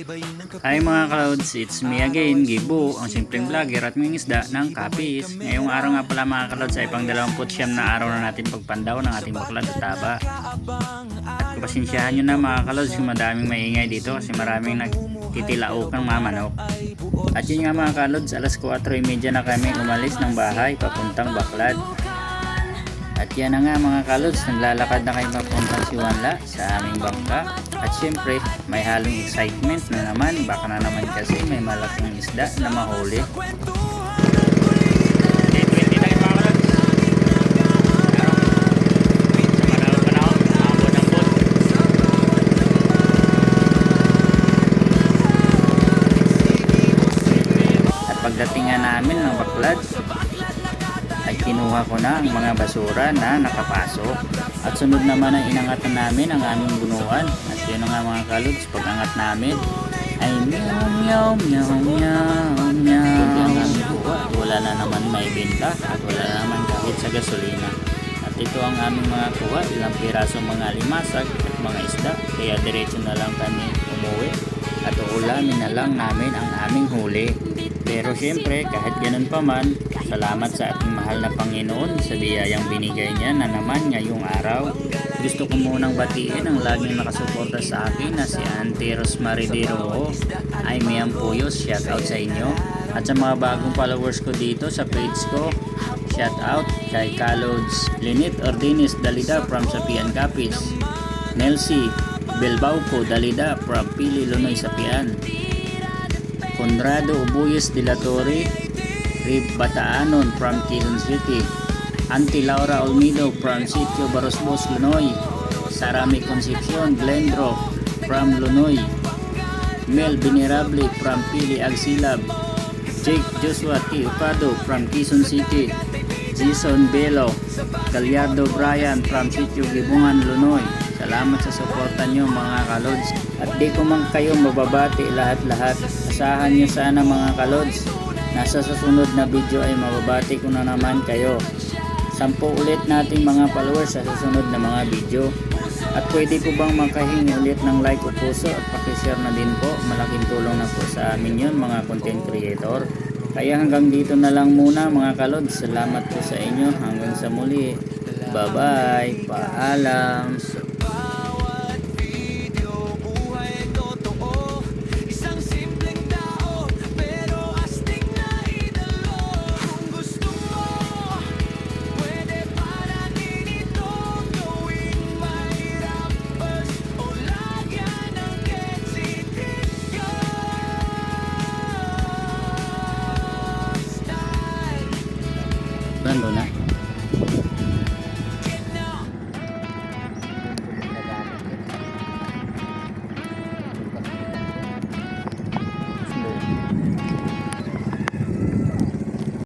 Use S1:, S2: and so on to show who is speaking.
S1: Hi mga clouds, it's me again, Gibo, ang simpleng vlogger at mangingisda ng kapis. Ngayong araw nga pala mga clouds ay pang 29 na araw na natin pagpandaw ng ating baklad at taba. At pasensyahan nyo na mga clouds kung madaming maingay dito kasi maraming nagtitilaukang mga manok. At yun nga mga clouds, alas 4:30 na kami umalis ng bahay papuntang baklad. At yan na nga mga kalods, naglalakad na kayo papuntang Siwanla sa aming bangka. At syempre, may halong excitement na naman. Baka na naman kasi may malaking isda na mahuli. At pagdating nga namin ng baklad, ay kinuha ko na ang mga basura na nakapasok. At sunod naman ang inangatan namin ang aming bunuan. At yun nga mga kalods, pag angat namin ay meow meow meow meow meow. Kundi ang aming kuha, wala na naman may benta at wala na naman kahit sa gasolina. At ito ang aming mga kuha, ilang pirasong mga limasag at mga isda. Kaya diretso na lang kami umuwi at uulamin na lang namin ang aming huli. Pero syempre kahit ganun pa man, salamat sa ating mahal na Panginoon sa biyayang binigay niya na naman ngayong araw. Gusto ko munang batiin ang laging nakasuporta sa akin na si Auntie Rosemary De Rojo. Ay Miam Puyos, shout out sa inyo. At sa mga bagong followers ko dito sa page ko, shout out kay Kalods Linit Ordinis Dalida from Sapian Capiz, Nelsie Belbauco Dalida from Pili Lunoy Sapian, Conrado Ubuyes de la Torre Rib Bataanon from Quezon City, Auntie Laura Olmido from Sitio Barosbos, Lunoy, Sarami Concepcion Glendro from Lunoy, Mel Venerable from Pili Agsilab, Jake Joshua T. Ocado from Quezon City, Jason Belo Gallardo Brian from Sitio Gibungan, Lunoy. Salamat sa suporta nyo mga kalods. At di ko man kayo mababati lahat-lahat. Asahan nyo sana mga kalods. Nasa susunod na video ay mababati ko na naman kayo. 10 ulit nating mga followers sa susunod na mga video. At pwede po bang makahingi ulit ng like o puso at pakishare na din po. Malaking tulong na po sa amin yun mga content creator. Kaya hanggang dito na lang muna mga kalods. Salamat po sa inyo. Hanggang sa muli. Bye bye. Paalam. Bando na.